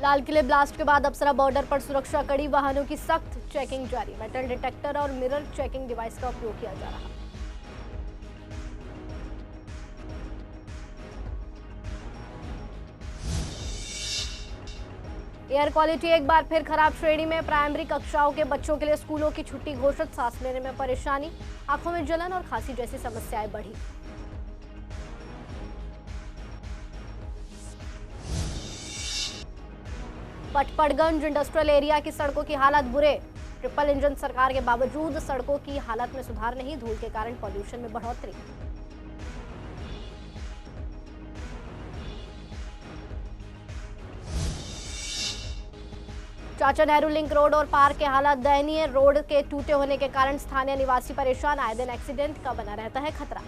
लाल किले ब्लास्ट के बाद अप्सरा बॉर्डर पर सुरक्षा कड़ी, वाहनों की सख्त चेकिंग जारी। मेटल डिटेक्टर और मिरर चेकिंग डिवाइस का उपयोग किया जा रहा। एयर क्वालिटी एक बार फिर खराब श्रेणी में, प्राइमरी कक्षाओं के बच्चों के लिए स्कूलों की छुट्टी घोषित, सांस लेने में परेशानी, आंखों में जलन और खांसी जैसी समस्याएं बढ़ी। पटपड़गंज इंडस्ट्रियल एरिया की सड़कों की हालत बुरे, ट्रिपल इंजन सरकार के बावजूद सड़कों की हालत में सुधार नहीं, धूल के कारण पॉल्यूशन में बढ़ोतरी। चाचा नेहरू लिंक रोड और पार्क के हालात दयनीय, रोड के टूटे होने के कारण स्थानीय निवासी परेशान, आए दिन एक्सीडेंट का बना रहता है खतरा।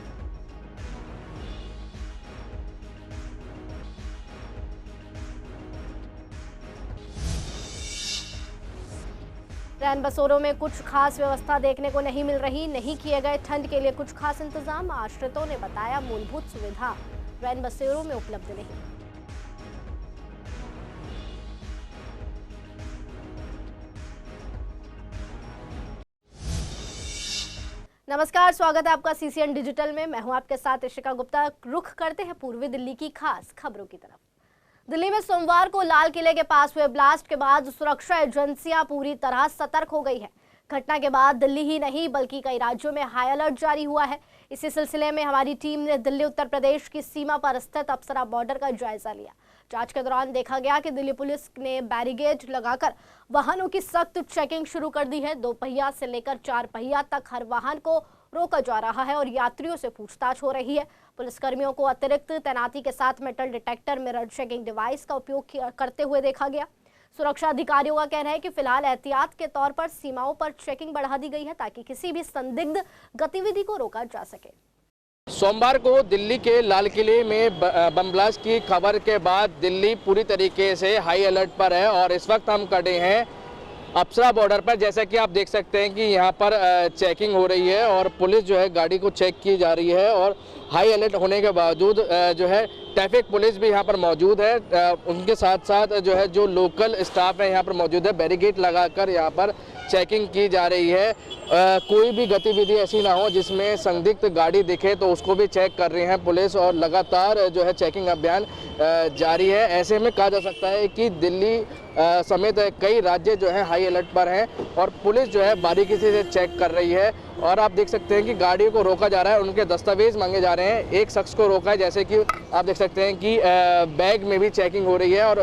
रैन बसेरों में कुछ खास व्यवस्था देखने को नहीं मिल रही, नहीं किए गए ठंड के लिए कुछ खास इंतजाम, आश्रितों ने बताया मूलभूत सुविधा रैन बसेरों में उपलब्ध नहीं। नमस्कार, स्वागत है आपका सीसीएन डिजिटल में। मैं हूं आपके साथ इशिका गुप्ता। रुख करते हैं पूर्वी दिल्ली की खास खबरों की तरफ। दिल्ली में सोमवार को लाल किले के पास हुए ब्लास्ट के बाद सुरक्षा एजेंसियां पूरी तरह सतर्क हो गई है। घटना के बाद दिल्ली ही नहीं बल्कि कई राज्यों में हाई अलर्ट जारी हुआ है। इसी सिलसिले में हमारी टीम ने दिल्ली उत्तर प्रदेश की सीमा पर स्थित अप्सरा बॉर्डर का जायजा लिया। जांच के दौरान देखा गया कि दिल्ली पुलिस ने बैरिकेड लगाकर वाहनों की सख्त चेकिंग शुरू कर दी है। 2 पहिया से लेकर 4 पहिया तक हर वाहन को रोका जा रहा है और यात्रियों से पूछताछ हो रही है। पुलिसकर्मियों को अतिरिक्त तैनाती के साथ metal detector, mirror checking device का उपयोग करते हुए देखा गया। सुरक्षा अधिकारियों का कहना है कि फिलहाल एहतियात के तौर पर सीमाओं पर चेकिंग बढ़ा दी गई है ताकि किसी भी संदिग्ध गतिविधि को रोका जा सके। सोमवार को दिल्ली के लाल किले में बम ब्लास्ट की खबर के बाद दिल्ली पूरी तरीके से हाई अलर्ट पर है और इस वक्त हम खड़े हैं अप्सरा बॉर्डर पर। जैसा कि आप देख सकते हैं कि यहाँ पर चेकिंग हो रही है और पुलिस जो है गाड़ी को चेक की जा रही है और हाई अलर्ट होने के बावजूद जो है ट्रैफिक पुलिस भी यहाँ पर मौजूद है। उनके साथ साथ जो है जो लोकल स्टाफ है यहाँ पर मौजूद है। बैरिकेड लगाकर यहाँ पर चेकिंग की जा रही है। कोई भी गतिविधि ऐसी ना हो जिसमें संदिग्ध गाड़ी दिखे तो उसको भी चेक कर रहे हैं पुलिस और लगातार जो है चेकिंग अभियान जारी है। ऐसे में कहा जा सकता है कि दिल्ली समेत कई राज्य जो है हाई अलर्ट पर हैं और पुलिस जो है बारीकी से चेक कर रही है। और आप देख सकते हैं कि गाड़ियों को रोका जा रहा है, उनके दस्तावेज मांगे जा रहे हैं। एक शख्स को रोका है, जैसे कि आप देख सकते हैं कि बैग में भी चेकिंग हो रही है और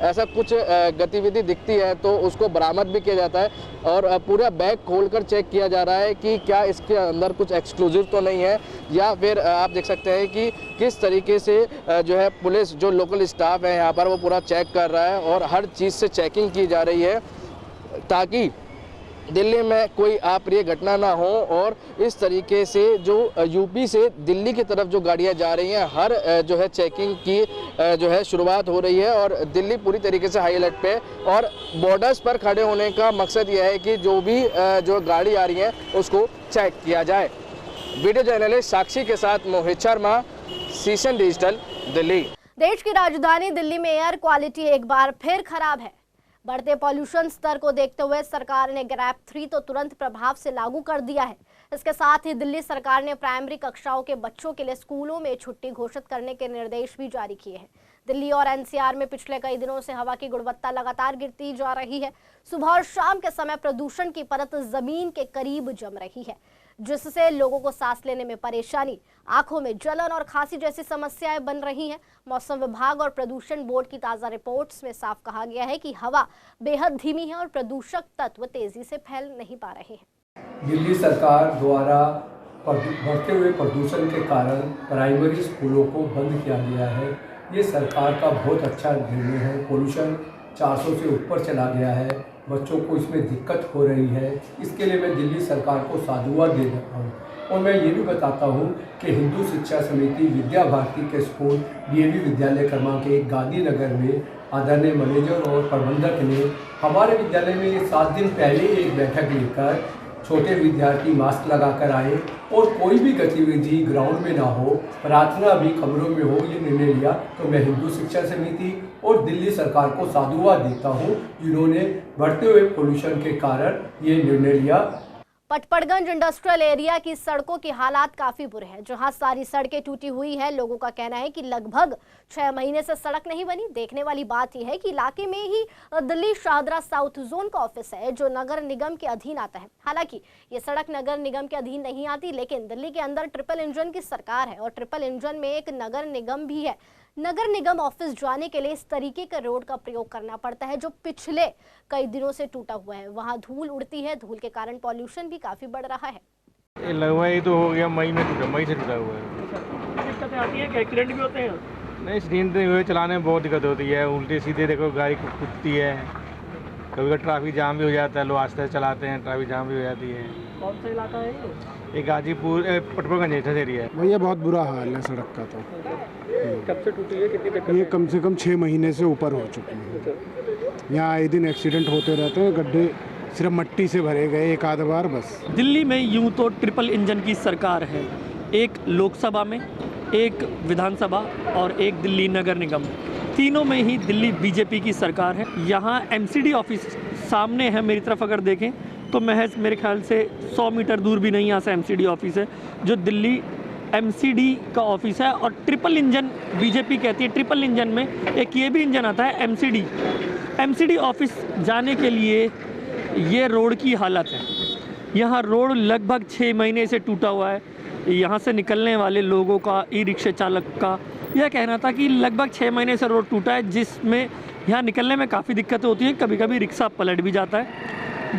ऐसा कुछ गतिविधि दिखती है तो उसको बरामद भी किया जाता है और पूरा बैग खोलकर चेक किया जा रहा है कि क्या इसके अंदर कुछ एक्सक्लूसिव तो नहीं है, या फिर आप देख सकते हैं कि किस तरीके से जो है पुलिस जो लोकल स्टाफ है यहाँ पर वो पूरा चेक कर रहा है और हर चीज़ से चेकिंग की जा रही है ताकि दिल्ली में कोई अप्रिय घटना ना हो। और इस तरीके से जो यूपी से दिल्ली की तरफ जो गाड़ियां जा रही हैं हर जो है चेकिंग की जो है शुरुआत हो रही है और दिल्ली पूरी तरीके से हाई अलर्ट पे। और बॉर्डर्स पर खड़े होने का मकसद यह है कि जो भी जो गाड़ी आ रही है उसको चेक किया जाए। वीडियो जर्नलिस्ट साक्षी के साथ मोहित शर्मा, सीसीएन डिजिटल, दिल्ली। देश की राजधानी दिल्ली में एयर क्वालिटी एक बार फिर खराब है। बढ़ते पॉल्यूशन स्तर को देखते हुए सरकार ने ग्रैप 3 तो तुरंत प्रभाव से लागू कर दिया है। इसके साथ ही दिल्ली सरकार ने प्राइमरी कक्षाओं के बच्चों के लिए स्कूलों में छुट्टी घोषित करने के निर्देश भी जारी किए हैं। दिल्ली और एनसीआर में पिछले कई दिनों से हवा की गुणवत्ता लगातार गिरती जा रही है। सुबह और शाम के समय प्रदूषण की परत जमीन के करीब जम रही है, जिससे लोगों को सांस लेने में परेशानी, आंखों में जलन और खांसी जैसी समस्याएं बन रही हैं। मौसम विभाग और प्रदूषण बोर्ड की ताज़ा रिपोर्ट्स में साफ कहा गया है कि हवा बेहद धीमी है और प्रदूषक तत्व तेजी से फैल नहीं पा रहे हैं। दिल्ली सरकार द्वारा बढ़ते हुए प्रदूषण के कारण प्राइमरी स्कूलों को बंद किया गया है। ये सरकार का बहुत अच्छा निर्णय है। पोल्यूशन 400 से ऊपर चला गया है, बच्चों को इसमें दिक्कत हो रही है। इसके लिए मैं दिल्ली सरकार को साधुवाद दे देता हूँ। और मैं ये भी बताता हूँ कि हिंदू शिक्षा समिति विद्या भारती के स्कूल डीएवी विद्यालय क्रमांक 1 गांधीनगर में आदरणीय मैनेजर और प्रबंधक ने हमारे विद्यालय में ये 7 दिन पहले एक बैठक लेकर छोटे विद्यार्थी मास्क लगाकर आए और कोई भी गतिविधि ग्राउंड में ना हो, प्रार्थना भी कमरों में हो, ये निर्णय लिया। तो मैं हिंदू शिक्षा समिति और दिल्ली सरकार को साधुवाद देता हूँ, जिन्होंने बढ़ते हुए पोल्यूशन के कारण ये निर्णय लिया। पटपड़गंज इंडस्ट्रियल एरिया की सड़कों की हालात काफी बुरे हैं, जहां सारी सड़कें टूटी हुई हैं। लोगों का कहना है कि लगभग 6 महीने से सड़क नहीं बनी। देखने वाली बात यह है कि इलाके में ही दिल्ली शाहदरा साउथ जोन का ऑफिस है, जो नगर निगम के अधीन आता है। हालांकि ये सड़क नगर निगम के अधीन नहीं आती, लेकिन दिल्ली के अंदर ट्रिपल इंजन की सरकार है और ट्रिपल इंजन में एक नगर निगम भी है। नगर निगम ऑफिस जाने के लिए इस तरीके के रोड का प्रयोग करना पड़ता है, जो पिछले कई दिनों से टूटा हुआ है। वहां धूल उड़ती है, धूल के कारण पॉल्यूशन भी काफी बढ़ रहा है। लगवाई तो हो गया, मई में टूटा, मई से टूटा हुआ है। दिक्कतें आती हैं, एक्सीडेंट भी होते हैं। नहीं, सीधे हुए चलाने में बहुत दिक्कत होती है, उल्टे सीधे देखो गाड़ी कुदती है, कभी कभी ट्रैफिक जाम भी हो जाता है, लोग आस्ते चलाते हैं, ट्रैफिक जाम भी हो जाती है। कौन सा इलाका है ये? गाजीपुर पटपड़गंज एरिया है। भैया बहुत बुरा हाल है सड़क का। तो कब से टूटी है, कितनी दिक्कत? ये कम से कम 6 महीने से ऊपर हो चुकी है। यहाँ आए दिन एक्सीडेंट होते रहते हैं, गड्ढे सिर्फ मट्टी से भरे गए एक आध बार बस। दिल्ली में यूं तो ट्रिपल इंजन की सरकार है, एक लोकसभा में, एक विधानसभा और एक दिल्ली नगर निगम। तीनों में ही दिल्ली बीजेपी की सरकार है। यहाँ एमसीडी ऑफिस सामने है, मेरी तरफ अगर देखें तो महज मेरे ख्याल से 100 मीटर दूर भी नहीं यहाँ से एमसीडी ऑफिस है, जो दिल्ली एमसीडी का ऑफिस है। और ट्रिपल इंजन बीजेपी कहती है, ट्रिपल इंजन में एक ये भी इंजन आता है एमसीडी। एमसीडी ऑफिस जाने के लिए ये रोड की हालत है। यहाँ रोड लगभग 6 महीने से टूटा हुआ है। यहाँ से निकलने वाले लोगों का, ई रिक्शा चालक का यह कहना था कि लगभग 6 महीने से रोड टूटा है, जिसमें यहाँ निकलने में काफ़ी दिक्कतें होती हैं। कभी कभी रिक्शा पलट भी जाता है,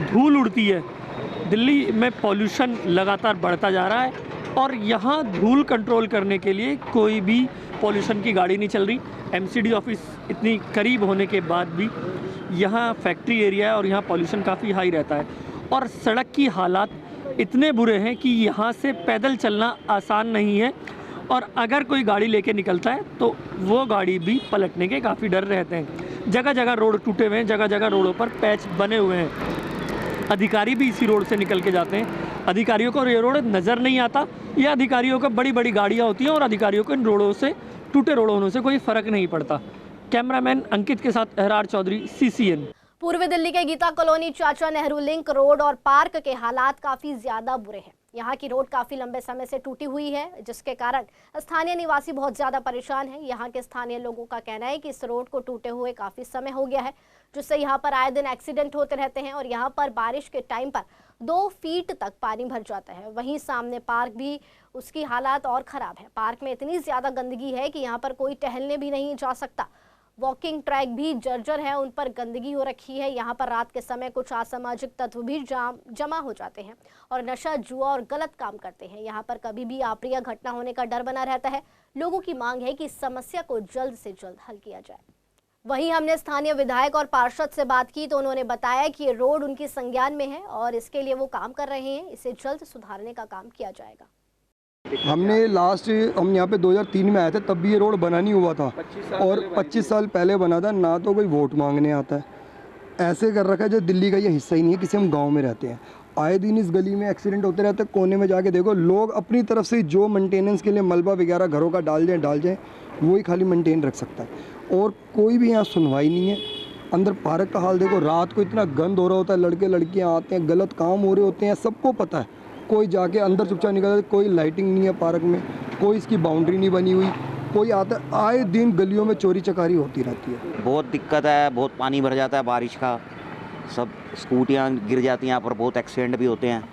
धूल उड़ती है। दिल्ली में पॉल्यूशन लगातार बढ़ता जा रहा है और यहाँ धूल कंट्रोल करने के लिए कोई भी पॉल्यूशन की गाड़ी नहीं चल रही। एमसीडी ऑफिस इतनी करीब होने के बाद भी यहाँ फैक्ट्री एरिया है और यहाँ पॉल्यूशन काफ़ी हाई रहता है। और सड़क की हालात इतने बुरे हैं कि यहाँ से पैदल चलना आसान नहीं है, और अगर कोई गाड़ी लेके निकलता है तो वो गाड़ी भी पलटने के काफ़ी डर रहते हैं। जगह जगह रोड टूटे हुए हैं, जगह जगह रोडों पर पैच बने हुए हैं। अधिकारी भी इसी रोड से निकल के जाते हैं। अधिकारियों को ये रोड नज़र नहीं आता, या अधिकारियों को बड़ी बड़ी गाड़ियाँ होती हैं और अधिकारियों को इन रोडों से, टूटे रोड होने से कोई फ़र्क नहीं पड़ता। कैमरामैन अंकित के साथ अहरार चौधरी, CCN। पूर्वी दिल्ली के गीता कॉलोनी, चाचा नेहरू लिंक रोड और पार्क के हालात काफी ज्यादा बुरे हैं। यहाँ की रोड काफी लंबे समय से टूटी हुई है, जिसके कारण स्थानीय निवासी बहुत ज्यादा परेशान हैं। यहाँ के स्थानीय लोगों का कहना है कि इस रोड को टूटे हुए काफी समय हो गया है, जिससे यहाँ पर आए दिन एक्सीडेंट होते रहते हैं और यहाँ पर बारिश के टाइम पर 2 फीट तक पानी भर जाता है। वहीं सामने पार्क भी, उसकी हालात और खराब है। पार्क में इतनी ज्यादा गंदगी है कि यहाँ पर कोई टहलने भी नहीं जा सकता। वॉकिंग ट्रैक भी जर्जर है, उन पर गंदगी हो रखी है। यहाँ पर रात के समय कुछ असामाजिक तत्व भी जमा हो जाते हैं और नशा, जुआ और गलत काम करते हैं। यहाँ पर कभी भी अप्रिय घटना होने का डर बना रहता है। लोगों की मांग है कि इस समस्या को जल्द से जल्द हल किया जाए। वहीं हमने स्थानीय विधायक और पार्षद से बात की तो उन्होंने बताया कि ये रोड उनकी संज्ञान में है और इसके लिए वो काम कर रहे हैं। इसे जल्द सुधारने का काम किया जाएगा। हम यहाँ पे 2003 में आए थे, तब भी ये रोड बना नहीं हुआ था और 25 साल पहले बना था। ना तो कोई वोट मांगने आता है, ऐसे कर रखा है जो दिल्ली का ये हिस्सा ही नहीं है। किसी हम गांव में रहते हैं, आए दिन इस गली में एक्सीडेंट होते रहते हैं। कोने में जाके देखो, लोग अपनी तरफ से जो मेंटेनेंस के लिए मलबा वगैरह घरों का डाल जाए वही खाली मेंटेन रख सकता है और कोई भी यहाँ सुनवाई नहीं है। अंदर पार्क का हाल देखो, रात को इतना गंद हो रहा होता है, लड़के लड़कियाँ आते हैं, गलत काम हो रहे होते हैं, सबको पता है। कोई जाके अंदर चुपचाप निकल, कोई लाइटिंग नहीं है पार्क में, कोई इसकी बाउंड्री नहीं बनी हुई, कोई आता, आए दिन गलियों में चोरी चकारी होती रहती है। बहुत दिक्कत है, बहुत पानी भर जाता है बारिश का, सब स्कूटियाँ गिर जाती हैं यहाँ पर, बहुत एक्सीडेंट भी होते हैं।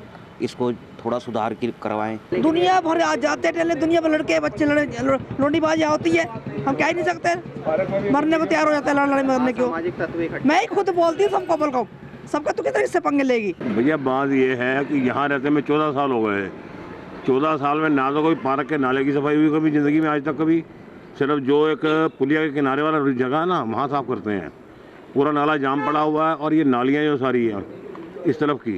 इसको थोड़ा सुधार करवाएं। दुनिया भर आ जाते टेले, दुनिया भर लड़के बच्चे लड़ीबाजी होती है, हम कह ही नहीं सकते। मरने को तैयार हो जाता है, लड़ाई मरने क्यों। मैं ही खुद बोलती हूँ सबको, बोल को सबका तो कितने इससे पंगे लेगी। भैया बात ये है कि यहाँ रहते में 14 साल हो गए। 14 साल में ना तो कोई पार्क के नाले की सफाई हुई कभी ज़िंदगी में आज तक कभी। सिर्फ जो एक पुलिया के किनारे वाला जगह है ना, वहाँ साफ़ करते हैं। पूरा नाला जाम पड़ा हुआ है और ये नालियाँ जो सारी हैं इस तरफ की,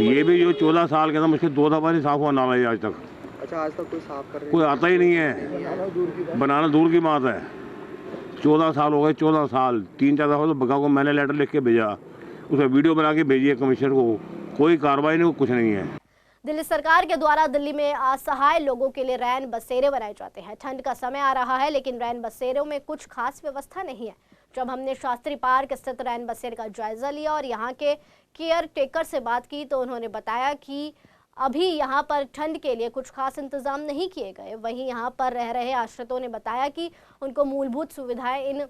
ये भी जो 14 साल के अंदर मुझे 2 दफ़ा नहीं साफ़ हुआ नाला है आज तक। अच्छा, आज तक कोई साफ कर कोई आता ही नहीं है, बनाना दूर की बात है। 14 साल हो गए, 14 साल। 3-4 दफ़ा तो बगा को मैंने लेटर लिख के भेजा, उसे वीडियो बना के भेजी है कमिश्नर को, कोई कार्रवाई नहीं, कुछ नहीं है। दिल्ली सरकार के द्वारा दिल्ली में असहाय लोगों के लिए रैन बसेरे बनाए जाते हैं। ठंड का समय आ रहा है, लेकिन रैन बसेरों में कुछ खास व्यवस्था नहीं है। जब हमने शास्त्री पार्क स्थित रैन बसेरे का जायजा लिया और यहाँ के केयर टेकर से बात की तो उन्होंने बताया कि अभी यहाँ पर ठंड के लिए कुछ खास इंतजाम नहीं किए गए। वहीं यहाँ पर रह रहे आश्रितों ने बताया कि उनको मूलभूत सुविधाएं इन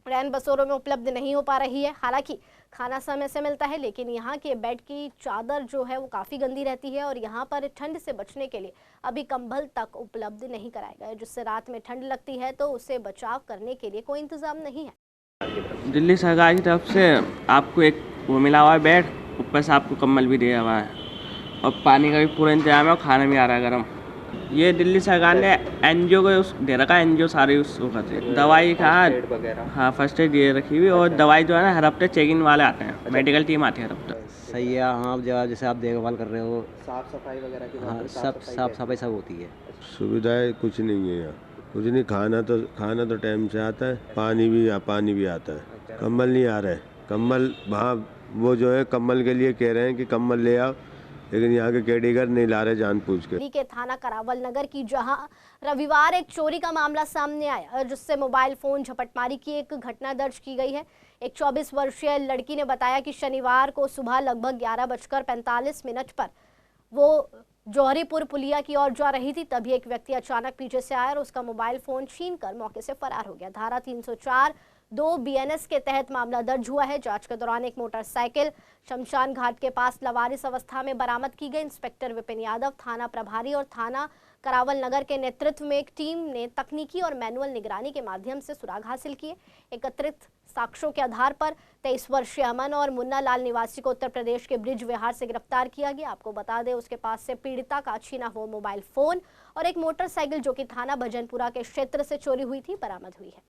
रैन बसेरों में उपलब्ध नहीं हो पा रही है। हालांकि खाना समय से मिलता है, लेकिन यहाँ के बेड की चादर जो है वो काफ़ी गंदी रहती है और यहाँ पर ठंड से बचने के लिए अभी कंबल तक उपलब्ध नहीं कराए गए, जिससे रात में ठंड लगती है तो उससे बचाव करने के लिए कोई इंतजाम नहीं है। दिल्ली सरकार की तरफ से आपको एक वो मिला हुआ है बेड, ऊपर से आपको कंबल भी दिया हुआ है और पानी का भी पूरा इंतजाम है और खाना भी आ रहा है गर्म। ये दिल्ली सरकार ने एनजीओ को दे रखा है, एनजीओ सारे उसको करते हैं। दवाई हाँ फर्स्ट एड ये रखी हुई और दवाई जो है ना हर हफ्ते चेक इन वाले आते हैं, मेडिकल टीम आती है हर हफ्ते। सही है। हाँ जैसे आप देखभाल कर रहे हो, साफ सफाई वगैरह की हाँ सब साफ सफाई सब होती है। सुविधाएं कुछ नहीं है यहाँ, कुछ नहीं। खाना तो टाइम से आता है, पानी भी आता है। कंबल नहीं आ रहा है, कंबल वहाँ वो जो है कंबल के लिए कह रहे हैं कि कंबल ले आओ, लेकिन यहाँ के कैडीगर नहीं ला रहे जानबूझ के। दिल्ली के थाना करावल नगर की जहां रविवार एक चोरी का मामला सामने आया, जिससे मोबाइल फोन झपटमारी की एक घटना दर्ज की गई है। एक 24 वर्षीय लड़की ने बताया कि शनिवार को सुबह लगभग 11:45 पर वो जौहरीपुर पुलिया की ओर जा रही थी। तभी एक व्यक्ति अचानक पीछे से आया और उसका मोबाइल फोन छीनकर मौके से फरार हो गया। धारा 304(2) BNS के तहत मामला दर्ज हुआ है। जांच के दौरान एक मोटरसाइकिल शमशान घाट के पास लवारिस अवस्था में बरामद की गई। इंस्पेक्टर विपिन यादव, थाना प्रभारी और थाना करावल नगर के नेतृत्व में एक टीम ने तकनीकी और मैनुअल निगरानी के माध्यम से सुराग हासिल किए। एकत्रित साक्ष्यों के आधार पर 23 वर्षीय अमन और मुन्ना लाल निवासी को उत्तर प्रदेश के ब्रिज विहार से गिरफ्तार किया गया। आपको बता दें, उसके पास से पीड़िता का छीना हुआ मोबाइल फोन और एक मोटरसाइकिल जो कि थाना भजनपुरा के क्षेत्र से चोरी हुई थी, बरामद हुई है।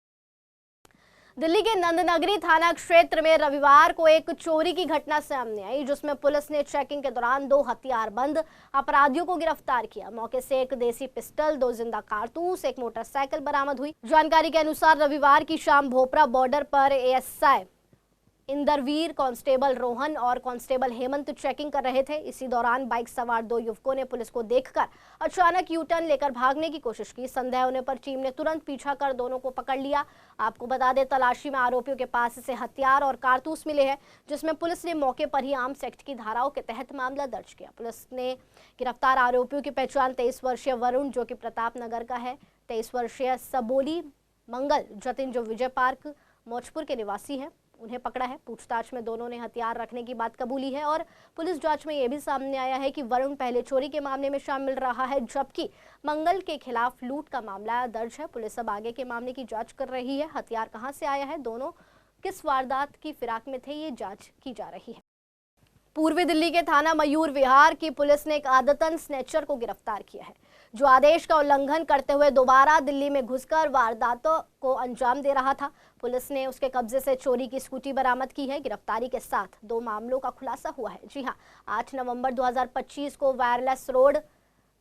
दिल्ली के नंदनगरी थाना क्षेत्र में रविवार को एक चोरी की घटना सामने आई, जिसमें पुलिस ने चेकिंग के दौरान 2 हथियारबंद अपराधियों को गिरफ्तार किया। मौके से एक देसी पिस्टल, 2 जिंदा कारतूस, एक मोटरसाइकिल बरामद हुई। जानकारी के अनुसार रविवार की शाम भोपरा बॉर्डर पर एएसआई इंदरवीर, कांस्टेबल रोहन और कांस्टेबल हेमंत चेकिंग कर रहे थे। इसी दौरान बाइक सवार 2 युवकों ने पुलिस को देखकर अचानक यू टर्न लेकर भागने की कोशिश की। संदेह होने पर टीम ने तुरंत पीछा कर दोनों को पकड़ लिया। आपको बता दें, तलाशी में आरोपियों के पास से हथियार और कारतूस मिले हैं, जिसमें पुलिस ने मौके पर ही आर्म्स एक्ट की धाराओं के तहत मामला दर्ज किया। पुलिस ने गिरफ्तार आरोपियों की पहचान 23 वर्षीय वरुण जो कि प्रताप नगर का है, 23 वर्षीय सबोली मंगल जतिन जो विजय पार्क मौजपुर के निवासी है, उन्हें पकड़ा है। पूछताछ में दोनों ने हथियार रखने की बात कबूली है और पुलिस जांच में यह भी सामने आया है कि वरुण पहले चोरी के मामले में शामिल रहा है, जबकि मंगल के खिलाफ लूट का मामला दर्ज है। पुलिस अब आगे के मामले की जांच कर रही है। हथियार कहां से आया है, दोनों किस वारदात की फिराक में थे, ये जांच की जा रही है। पूर्वी दिल्ली के थाना मयूर विहार की पुलिस ने एक आदतन स्नेचर को गिरफ्तार किया है, जो आदेश का उल्लंघन करते हुए दोबारा दिल्ली में घुसकर वारदातों को अंजाम दे रहा था। पुलिस ने उसके कब्जे से चोरी की स्कूटी बरामद की है। गिरफ्तारी के साथ 2 मामलों का खुलासा हुआ है। जी हां, 8 नवंबर 2025 को वायरलेस रोड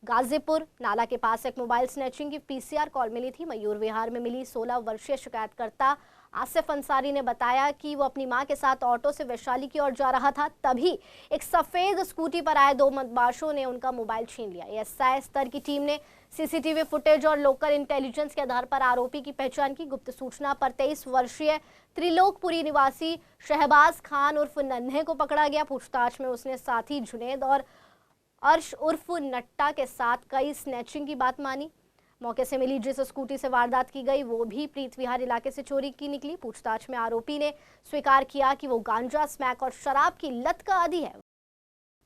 गाजीपुर नाला के पास एक मोबाइल स्नैचिंग की पीसीआर कॉल मिली थी। मयूर विहार में मिली 16 वर्षीय शिकायतकर्ता आसिफ अंसारी ने बताया कि वो अपनी मां के साथ ऑटो से वैशाली की ओर जा रहा था। तभी एक सफेद स्कूटी पर आए 2 बदमाशों ने उनका मोबाइल छीन लिया। एएसआई स्तर की टीम ने सीसीटीवी फुटेज और लोकल इंटेलिजेंस के आधार पर आरोपी की पहचान की। गुप्त सूचना पर 23 वर्षीय त्रिलोकपुरी निवासी शहबाज खान उर्फ नन्हे को पकड़ा गया। पूछताछ में उसने साथी जुनेद और अर्श उर्फ नट्टा के साथ कई स्नैचिंग की बात मानी। मौके से मिली जिस स्कूटी से वारदात की गई वो भी प्रीत विहार इलाके से चोरी की निकली। पूछताछ में आरोपी ने स्वीकार किया कि वो गांजा, स्मैक और शराब की लत का आदी है।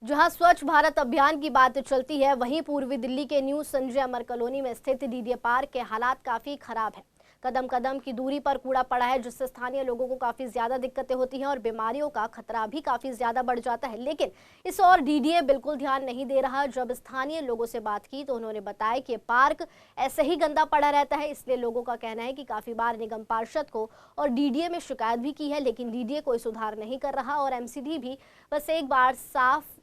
जहां स्वच्छ भारत अभियान की बात चलती है, वहीं पूर्वी दिल्ली के न्यू संजय अमर कॉलोनी में स्थित डीडीए पार्क के हालात काफी खराब है। कदम कदम की दूरी पर कूड़ा पड़ा है, जिससे स्थानीय लोगों को काफी ज्यादा दिक्कतें होती हैं और बीमारियों का खतरा भी काफी ज्यादा बढ़ जाता है। लेकिन इस और डीडीए बिल्कुल ध्यान नहीं दे रहा। जब स्थानीय लोगों से बात की तो उन्होंने बताया कि पार्क ऐसे ही गंदा पड़ा रहता है, इसलिए लोगों का कहना है कि काफी बार निगम पार्षद को और डीडीए में शिकायत भी की है, लेकिन डीडीए कोई सुधार नहीं कर रहा और एमसीडी भी बस एक बार साफ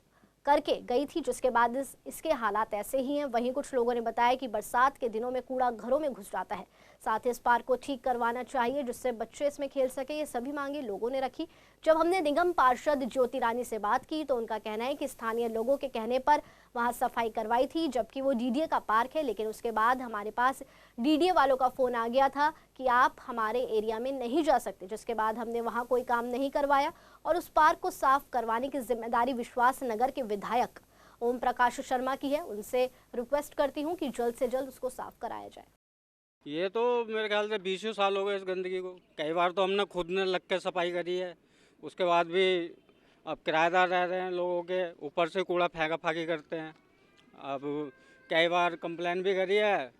करके गई थी, जिसके बाद इसके हालात ऐसे ही हैं। वहीं कुछ लोगों ने बताया कि बरसात के दिनों में कूड़ा घरों में घुस जाता है। साथ ही इस पार्क को ठीक करवाना चाहिए जिससे बच्चे इसमें खेल सके। ये सभी मांगे लोगों ने रखी। जब हमने निगम पार्षद ज्योति रानी से बात की तो उनका कहना है कि स्थानीय लोगों के कहने पर वहां सफाई करवाई थी, जबकि वो डीडीए का पार्क है। लेकिन उसके बाद हमारे पास डीडीए वालों का फोन आ गया था कि आप हमारे एरिया में नहीं जा सकते, जिसके बाद हमने वहां कोई काम नहीं करवाया और उस पार्क को साफ करवाने की जिम्मेदारी विश्वास नगर के विधायक ओम प्रकाश शर्मा की है। उनसे रिक्वेस्ट करती हूँ कि जल्द से जल्द उसको साफ कराया जाए। ये तो मेरे ख्याल से 20 साल हो गए इस गंदगी को। कई बार तो हमने खुद ने लग के सफाई करी है, उसके बाद भी अब किराएदार रह रहे हैं, लोगों के ऊपर से कूड़ा फेंका फाकी करते हैं। अब कई बार कंप्लेन भी करी है,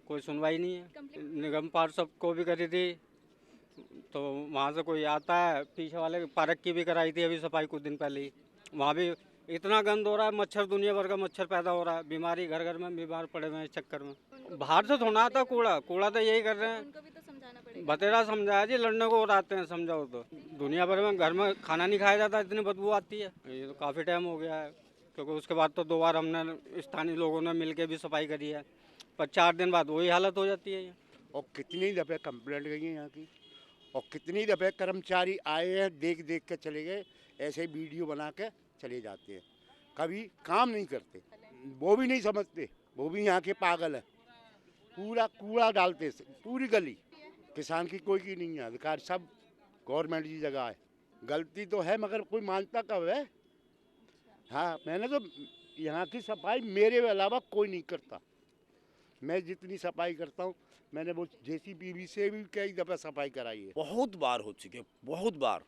कोई सुनवाई नहीं है। निगम पार्षद को भी करी थी तो वहाँ से कोई आता है। पीछे वाले पार्क की भी कराई थी अभी सफाई कुछ दिन पहले ही। वहाँ भी इतना गंद हो रहा है, मच्छर दुनिया भर का मच्छर पैदा हो रहा है, बीमारी घर घर में बीमार पड़े हुए हैं इस चक्कर में। बाहर से थोड़ा आता कूड़ा तो यही कर रहे हैं। बतेरा समझाया जी, लड़ने को और आते हैं, समझाओ तो। दुनिया भर में घर में खाना नहीं खाया जाता, इतनी बदबू आती है। ये तो काफ़ी टाइम हो गया है, क्योंकि उसके बाद तो 2 बार हमने स्थानीय लोगों ने मिल के भी सफाई करी है, पर 4 दिन बाद वही हालत हो जाती है। और कितनी दफ़े कंप्लेंट गई है यहाँ की, और कितनी दफ़े कर्मचारी आए हैं, देख देख के चले गए, ऐसे ही वीडियो बना के चले जाते हैं, कभी काम नहीं करते। वो भी नहीं समझते, वो भी यहाँ के पागल है। पूरा कूड़ा डालते पूरी गली, किसान की कोई की नहीं है, अधिकार सब गवर्नमेंट की जगह है। गलती तो है मगर कोई मानता कब है। हाँ, मैंने तो यहाँ की सफाई मेरे अलावा कोई नहीं करता। मैं जितनी सफाई करता हूँ, मैंने वो JCB से भी कई दफ़ा सफाई कराई है। बहुत बार हो चुके, बहुत बार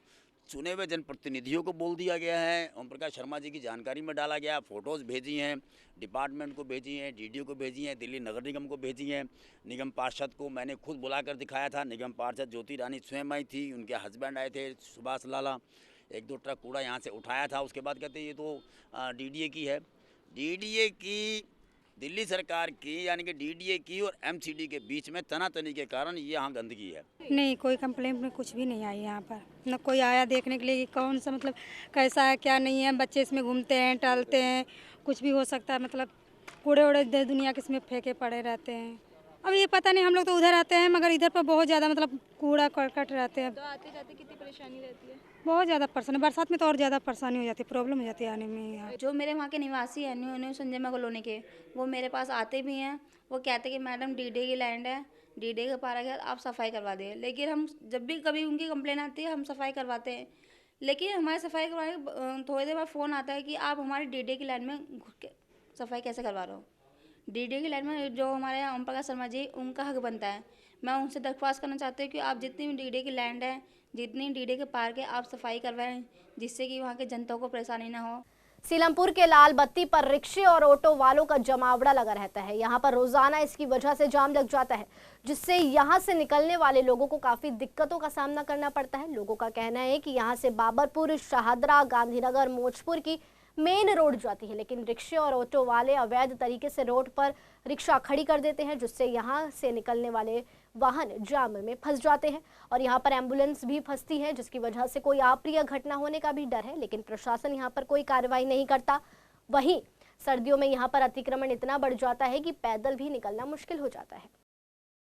चुने हुए जनप्रतिनिधियों को बोल दिया गया है, ओम प्रकाश शर्मा जी की जानकारी में डाला गया, फ़ोटोज़ भेजी हैं, डिपार्टमेंट को भेजी हैं, DDO को भेजी हैं, दिल्ली नगर निगम को भेजी हैं, निगम पार्षद को मैंने खुद बुलाकर दिखाया था। निगम पार्षद ज्योति रानी स्वयं आई थी, उनके हस्बैंड आए थे सुभाष लाला, 1-2 ट्रक कूड़ा यहाँ से उठाया था। उसके बाद कहते ये तो DDA की है। DDA की, दिल्ली सरकार की, यानी कि DDA की और MCD के बीच में तनातनी के कारण ये यहाँ गंदगी है। नहीं, कोई कंप्लेंट में कुछ भी नहीं आई यहाँ पर, न कोई आया देखने के लिए कि कौन सा मतलब कैसा है क्या नहीं है। बच्चे इसमें घूमते हैं, टहलते हैं, कुछ भी हो सकता है। मतलब कूड़े उड़े दुनिया के इसमें फेंके पड़े रहते हैं। अब ये पता नहीं, हम लोग तो उधर आते हैं मगर इधर पर बहुत ज़्यादा मतलब कूड़ा करकट रहते हैं। तो आते जाते कितनी परेशानी रहती है? बहुत ज़्यादा परेशानी, बरसात में तो और ज़्यादा परेशानी हो जाती है, प्रॉब्लम हो जाती है आने में यहाँ। जो मेरे वहाँ के निवासी हैं न्यू संजय कॉलोनी के, वो मेरे पास आते भी हैं। वो कहते हैं कि मैडम DDA की लैंड है, DDA का पार्क है, आप सफाई करवा दें। लेकिन हम जब भी कभी उनकी कंप्लेन आती है हम सफाई करवाते हैं, लेकिन हमारे सफाई करवाने थोड़ी देर बाद फ़ोन आता है कि आप हमारे DDA की लैंड में घुस के सफाई कैसे करवा रहे हो। DDA की लैंड में जो हमारे यहाँ ओम प्रकाश शर्मा जी, उनका हक बनता है। मैं उनसे दरख्वास्त करना चाहती हूँ कि आप जितनी भी DDA की लैंड है, जितनी DDA के पार्क है, आप सफाई करवाएं, जिससे कि वहाँ के जनता को परेशानी ना हो। सीलमपुर के लाल बत्ती पर रिक्शे और ऑटो वालों का जमावड़ा लगा रहता है। यहाँ पर रोजाना इसकी वजह से जाम लग जाता है, जिससे यहाँ से निकलने वाले लोगों को काफी दिक्कतों का सामना करना पड़ता है। लोगों का कहना है कि यहाँ से बाबरपुर, शाहदरा, गांधीनगर, मोचपुर की मेन रोड जाती है, लेकिन रिक्शे और ऑटो वाले अवैध तरीके से रोड पर रिक्शा खड़ी कर देते हैं, जिससे यहाँ से निकलने वाले वाहन जाम में फंस जाते हैं और यहाँ पर एम्बुलेंस भी फंसती है, जिसकी वजह से कोई अप्रिय घटना होने का भी डर है। लेकिन प्रशासन यहाँ पर कोई कार्रवाई नहीं करता। वहीं सर्दियों में यहाँ पर अतिक्रमण इतना बढ़ जाता है कि पैदल भी निकलना मुश्किल हो जाता है।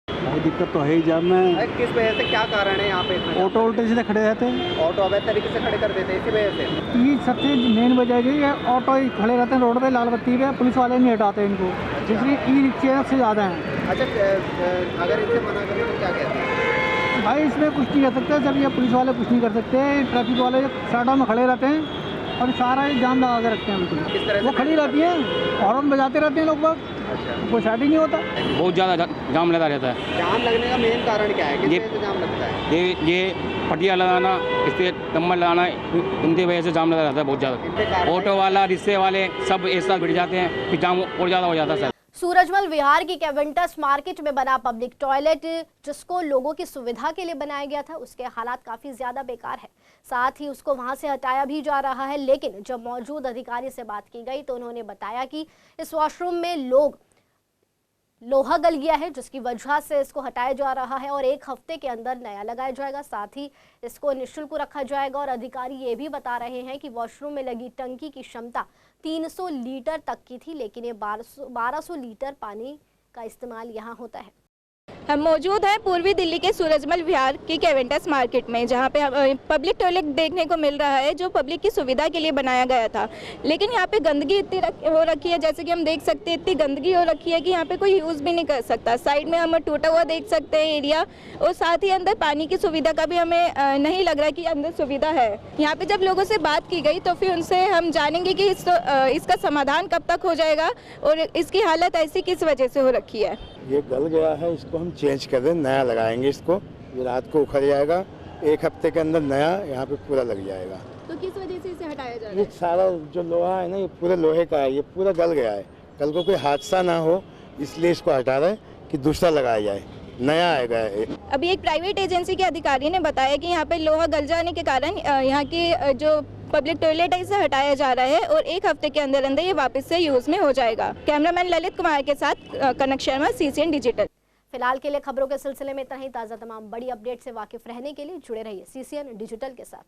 भाई दिक्कत तो है ही जाम में। किस वजह से, क्या कारण है यहाँ पे? ऑटो उल्टे सीधे खड़े रहते हैं, ऑटो अवैध तरीके से खड़े कर देते हैं, इसी वजह से। ये सबसे मेन वजह है कि ऑटो ही खड़े रहते हैं रोड पे लाल बत्ती पे, पुलिस वाले नहीं हटाते इनको, इसलिए ई-रिक्शे सबसे ज़्यादा हैं। अच्छा, अगर इनसे मना करें तो क्या कहते हैं? भाई इसमें कुछ नहीं कर सकते, जब ये पुलिस वाले कुछ नहीं कर सकते, ट्रैफिक वाले साइडों में खड़े रहते हैं और सारा ये जाम लगा के रखते हैं बिल्कुल। वो खड़ी रहती है, हॉर्न बजाते रहते हैं लोग बाग, कोई साइड ही नहीं होता। बहुत ज़्यादा जाम लगा रहता है। जाम लगने का मेन कारण क्या है? किस वजह से जाम लगता है? ये पटिया लगाना, इससे नंबर लगाना, इनकी वजह से जाम लगा रहता है बहुत ज़्यादा। ऑटो वाला, रिक्शे वाले सब एक साथ भिड़ जाते हैं, फिर जाम और ज़्यादा हो जाता है। सूरजमल विहार की कैवेंटस मार्केट में बना पब्लिक टॉयलेट, जिसको लोगों की सुविधा के लिए बनाया गया था, उसके हालात काफी ज्यादा बेकार है। साथ ही उसको वहां से हटाया भी जा रहा है। लेकिन जब मौजूद अधिकारी से बात की गई तो उन्होंने बताया कि इस वॉशरूम में लोहा गल गया है, जिसकी वजह से इसको हटाया जा रहा है और 1 हफ्ते के अंदर नया लगाया जाएगा। साथ ही इसको निःशुल्क रखा जाएगा। और अधिकारी ये भी बता रहे हैं कि वॉशरूम में लगी टंकी की क्षमता 300 लीटर तक की थी, लेकिन ये 1200 लीटर पानी का इस्तेमाल यहाँ होता है। हम मौजूद हैं पूर्वी दिल्ली के सूरजमल विहार की कैवेंटस मार्केट में, जहां पे पब्लिक टॉयलेट देखने को मिल रहा है जो पब्लिक की सुविधा के लिए बनाया गया था। लेकिन यहाँ पे गंदगी इतनी हो रखी है, जैसे कि हम देख सकते हैं इतनी गंदगी हो रखी है कि यहाँ पे कोई यूज़ भी नहीं कर सकता। साइड में हम टूटा हुआ देख सकते हैं एरिया, और साथ ही अंदर पानी की सुविधा का भी हमें नहीं लग रहा कि अंदर सुविधा है। यहाँ पे जब लोगों से बात की गई तो फिर उनसे हम जानेंगे कि इसका समाधान कब तक हो जाएगा और इसकी हालत ऐसी किस वजह से हो रखी है। ये गल गया है, इसको हम चेंज कर दें, नया लगाएंगे इसको। ये रात को उखड़ जाएगा, 1 हफ्ते के अंदर नया यहाँ पे पूरा लग जाएगा। तो किस वजह से इसे हटाया जा रहा है? ये सारा जो लोहा है ना, ये पूरा लोहे का है, ये पूरा गल गया है। कल को कोई हादसा ना हो इसलिए इसको हटा रहे हैं कि दूसरा लगाया जाए, नया आएगा। अभी एक प्राइवेट एजेंसी के अधिकारी ने बताया कि यहाँ पे लोहा गल जाने के कारण यहाँ की जो पब्लिक टॉयलेट है इसे हटाया जा रहा है और 1 हफ्ते के अंदर अंदर ये वापस से यूज में हो जाएगा। कैमरामैन ललित कुमार के साथ कनक शर्मा, CCN डिजिटल। फिलहाल के लिए खबरों के सिलसिले में इतना ही। ताज़ा तमाम बड़ी अपडेट से वाकिफ रहने के लिए जुड़े रहिए CCN डिजिटल के साथ।